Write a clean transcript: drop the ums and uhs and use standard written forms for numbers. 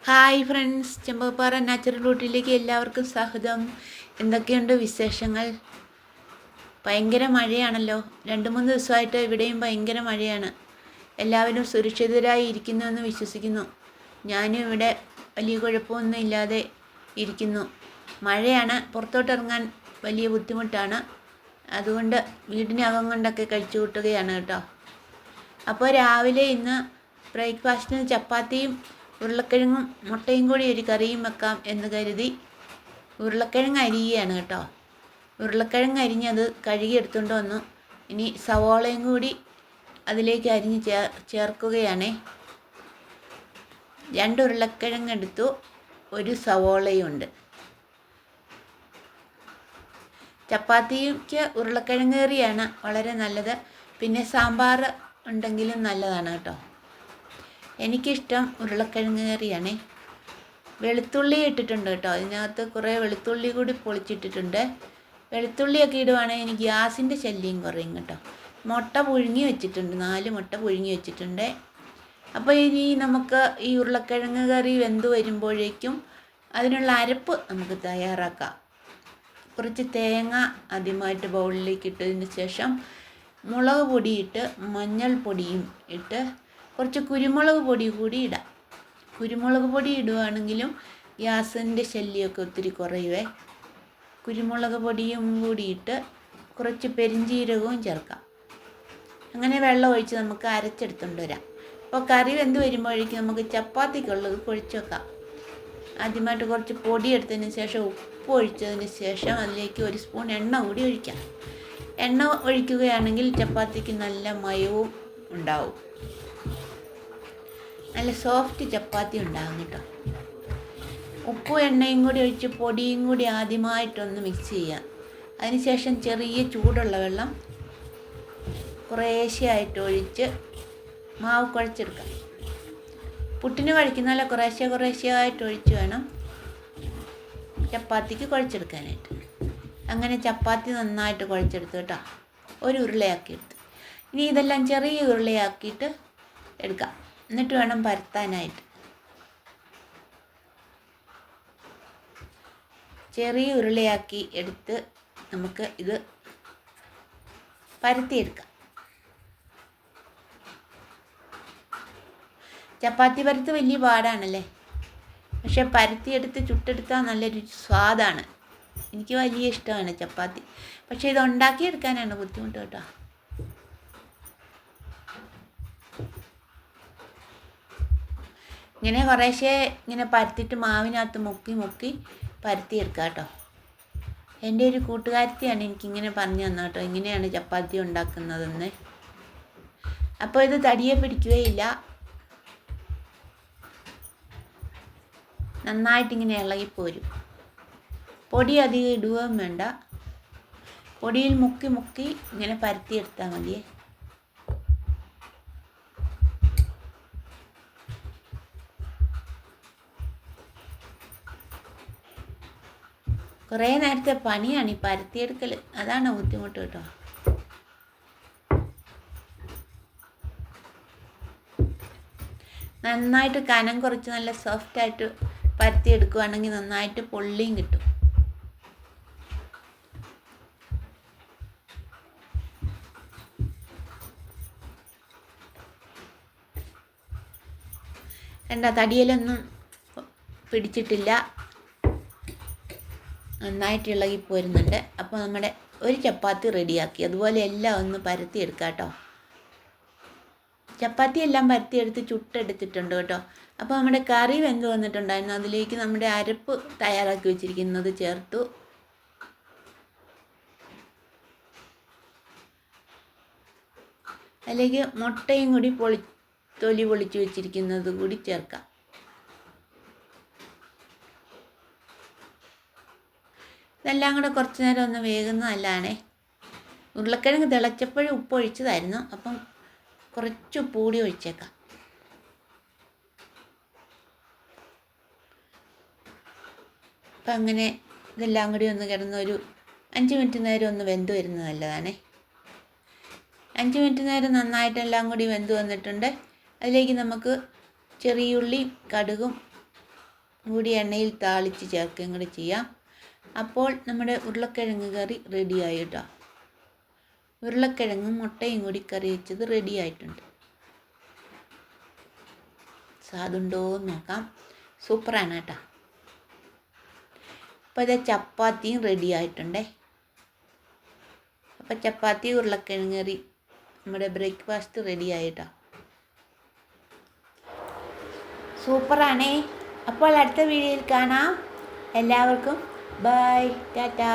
Hi friends, Chembakappara natural റൂട്ടിലേക്ക് എല്ലാവർക്കും സ്വാഗതം. എന്തൊക്കെയുണ്ട് വിശേഷങ്ങൾ? ഭയങ്കര മഴയാണല്ലോ. 2-3 ദിവസമായിട്ട് ഇവിടെയും ഭയങ്കര മഴയാണ്. എല്ലാവരും സുരക്ഷിതരായി ഇരിക്കുന്നുവെന്ന് വിശ്വസിക്കുന്നു. ഞാനും ഇവിടെ വലിയ കുഴപ്പമൊന്നും ഇല്ലാതെ ഇരിക്കുന്നു. മഴയാണ്, പുറത്തോട്ടിറങ്ങാൻ വലിയ ബുദ്ധിമുട്ടാണ്. അതുകൊണ്ട് വീടിനകം കൊണ്ടൊക്കെ കഴിച്ചു കൂട്ടുകയാണ് കേട്ടോ. അപ്പോൾ രാവിലെ ഇന്ന് ബ്രേക്ക്ഫാസ്റ്റിന് ചപ്പാത്തിയും ഉരുളക്കിഴങ്ങും മുട്ടയും കൂടി ഒരു കറിയും വെക്കാം എന്ന് കരുതി ഉരുളക്കിഴങ്ങ് അരിയുകയാണ് കേട്ടോ. ഉരുളക്കിഴങ്ങ് അരിഞ്ഞത് കഴുകി എടുത്തുകൊണ്ട് വന്നു. ഇനി സവോളയും കൂടി അതിലേക്ക് അരിഞ്ഞ് ചേർക്കുകയാണേ. 2 ഉരുളക്കിഴങ്ങ് എടുത്തു, 1 സവോളയും ഉണ്ട്. ചപ്പാത്തിക്ക് ഉരുളക്കിഴങ്ങ് കറിയാണ് വളരെ നല്ലത്. പിന്നെ സാമ്പാർ ഉണ്ടെങ്കിലും നല്ലതാണ് കേട്ടോ. എനിക്കിഷ്ടം ഉരുളക്കിഴങ്ങ് കറിയാണേ. വെളുത്തുള്ളി ഇട്ടിട്ടുണ്ട് കേട്ടോ. ഇതിനകത്ത് കുറേ വെളുത്തുള്ളി കൂടി പൊളിച്ചിട്ടിട്ടുണ്ട്. വെളുത്തുള്ളിയൊക്കെ ഇടുവാണെങ്കിൽ എനിക്ക് ഗ്യാസിൻ്റെ ശല്യം കുറയും കേട്ടോ. മുട്ട പുഴുങ്ങി വെച്ചിട്ടുണ്ട്, 4 മുട്ട പുഴുങ്ങി വെച്ചിട്ടുണ്ട്. അപ്പോൾ ഇനി നമുക്ക് ഈ ഉരുളക്കിഴങ്ങ് കറി വെന്ത് വരുമ്പോഴേക്കും അതിനുള്ള അരപ്പ് നമുക്ക് തയ്യാറാക്കാം. കുറച്ച് തേങ്ങ ആദ്യമായിട്ട് ബൗളിലേക്ക് ഇട്ടതിന് ശേഷം മുളക് പൊടിയിട്ട് മഞ്ഞൾപ്പൊടിയും ഇട്ട് കുറച്ച് കുരുമുളക് പൊടി കൂടി ഇടാം. കുരുമുളക് പൊടി ഇടുവാണെങ്കിലും ഗ്യാസിൻ്റെ ശല്യമൊക്കെ ഒത്തിരി കുറയുവേ. കുരുമുളക് പൊടിയും കൂടിയിട്ട് കുറച്ച് പെരിഞ്ചീരകവും ചേർക്കാം. അങ്ങനെ വെള്ളം ഒഴിച്ച് നമുക്ക് അരച്ചെടുത്തുകൊണ്ട് വരാം. അപ്പോൾ കറി വെന്ത് വരുമ്പോഴേക്കും നമുക്ക് ചപ്പാത്തിക്കുള്ളത് കുഴച്ച് വെക്കാം. ആദ്യമായിട്ട് കുറച്ച് പൊടി എടുത്തതിന് ശേഷം ഉപ്പ് ഒഴിച്ചതിന് ശേഷം അതിലേക്ക് 1 സ്പൂൺ എണ്ണ കൂടി ഒഴിക്കാം. എണ്ണ ഒഴിക്കുകയാണെങ്കിൽ ചപ്പാത്തിക്ക് നല്ല മയവും ഉണ്ടാവും, നല്ല സോഫ്റ്റ് ചപ്പാത്തി ഉണ്ടാകും കേട്ടോ. ഉപ്പും എണ്ണയും കൂടി ഒഴിച്ച് പൊടിയും കൂടി ആദ്യമായിട്ടൊന്ന് മിക്സ് ചെയ്യാം. അതിനുശേഷം ചെറിയ ചൂടുള്ള വെള്ളം കുറേശ്ശെയായിട്ട് ഒഴിച്ച് മാവ് കുഴച്ചെടുക്കാം. പുട്ടിന് കഴിക്കുന്ന പോലെ കുറേശ്ശെയായിട്ട് ഒഴിച്ച് വേണം ചപ്പാത്തിക്ക് കുഴച്ചെടുക്കാനായിട്ട്. അങ്ങനെ ചപ്പാത്തി നന്നായിട്ട് കുഴച്ചെടുത്ത് കേട്ടോ. 1 ഉരുളയാക്കി എടുത്ത് ഇനി ഇതെല്ലാം ചെറിയ ഉരുളയാക്കിയിട്ട് എടുക്കാം. എന്നിട്ട് വേണം പരത്താനായിട്ട്. ചെറിയ ഉരുളയാക്കി എടുത്ത് നമുക്ക് ഇത് പരത്തിയെടുക്കാം. ചപ്പാത്തി പരത്ത് വലിയ പാടാണല്ലേ, പക്ഷെ പരത്തിയെടുത്ത് ചുട്ടെടുത്താൽ നല്ലൊരു സ്വാദാണ്. എനിക്ക് വലിയ ഇഷ്ടമാണ് ചപ്പാത്തി, പക്ഷേ ഇത് ഉണ്ടാക്കിയെടുക്കാനാണ് ബുദ്ധിമുട്ട് കേട്ടോ. ഇങ്ങനെ കുറേശ്ശെ ഇങ്ങനെ പരത്തിയിട്ട് മാവിനകത്ത് മുക്കി പരത്തിയെടുക്കുക കേട്ടോ. എൻ്റെ ഒരു കൂട്ടുകാരത്തിയാണ് എനിക്കിങ്ങനെ പറഞ്ഞു തന്നെ കേട്ടോ, ഇങ്ങനെയാണ് ചപ്പാത്തി ഉണ്ടാക്കുന്നതെന്ന്. അപ്പോൾ ഇത് തടിയെ പിടിക്കുകയില്ല, നന്നായിട്ടിങ്ങനെ ഇളകിപ്പോരും. പൊടി അധികം ഇടുകയും വേണ്ട, പൊടിയിൽ മുക്കി ഇങ്ങനെ പരത്തിയെടുത്താൽ മതിയേ. കുറേ നേരത്തെ പണിയാണ് ഈ പരത്തിയെടുക്കൽ, അതാണ് ബുദ്ധിമുട്ട് കേട്ടോ. നന്നായിട്ട് കനം കുറച്ച് നല്ല സോഫ്റ്റായിട്ട് പരത്തിയെടുക്കുകയാണെങ്കിൽ നന്നായിട്ട് പൊള്ളിയും കിട്ടും. കണ്ടോ, തടിയിലൊന്നും പിടിച്ചിട്ടില്ല, നന്നായിട്ട് ഇളകിപ്പോരുന്നുണ്ട്. അപ്പോൾ നമ്മുടെ ഒരു ചപ്പാത്തി റെഡിയാക്കി. അതുപോലെ എല്ലാം ഒന്ന് പരത്തിയെടുക്കാം കേട്ടോ. ചപ്പാത്തി എല്ലാം പരത്തിയെടുത്ത് ചുട്ടെടുത്തിട്ടുണ്ട് കേട്ടോ. അപ്പോൾ നമ്മുടെ കറി വെന്ത് വന്നിട്ടുണ്ടായിരുന്നു. അതിലേക്ക് നമ്മുടെ അരപ്പ് തയ്യാറാക്കി വെച്ചിരിക്കുന്നത് ചേർത്തു. അതിലേക്ക് മുട്ടയും കൂടി തൊലി പൊളിച്ച് വെച്ചിരിക്കുന്നത് കൂടി ചേർക്കാം. ഇതെല്ലാം കൂടെ കുറച്ച് നേരം ഒന്ന് വേകുന്നതല്ലാണേ. ഉരുളക്കിഴങ്ങ് തിളച്ചപ്പോഴും ഉപ്പ് ഒഴിച്ചതായിരുന്നു, അപ്പം കുറച്ച് ഉപ്പ് കൂടി ഒഴിച്ചേക്കാം. അപ്പം അങ്ങനെ ഇതെല്ലാം കൂടി ഒന്ന് കിടന്ന് ഒരു 5 മിനിറ്റ് നേരം ഒന്ന് വെന്ത് വരുന്നത് നല്ലതാണേ. 5 മിനിറ്റ് നേരം നന്നായിട്ടെല്ലാം കൂടി വെന്ത് വന്നിട്ടുണ്ട്. അതിലേക്ക് നമുക്ക് ചെറിയുള്ളി, കടുകും കൂടി എണ്ണയിൽ താളിച്ച് ചേർക്കുകയും കൂടി ചെയ്യാം. അപ്പോൾ നമ്മുടെ ഉരുളക്കിഴങ്ങ് കറി റെഡിയായി കേട്ടോ. ഉരുളക്കിഴങ്ങും മുട്ടയും കൂടി കറി വെച്ചത് റെഡി ആയിട്ടുണ്ട്. സ്വാദുണ്ടോ എന്ന് നോക്കാം. സൂപ്പറാണ് കേട്ടോ. അപ്പോൾ ഇത് ചപ്പാത്തിയും റെഡി ആയിട്ടുണ്ടേ. അപ്പോൾ ചപ്പാത്തി ഉരുളക്കിഴങ്ങ് കറി നമ്മുടെ ബ്രേക്ക്ഫാസ്റ്റ് റെഡി ആയിട്ടോ. സൂപ്പറാണേ. അപ്പോൾ അടുത്ത വീഡിയോയിൽ കാണാം. എല്ലാവർക്കും ബൈ, ടാറ്റാ.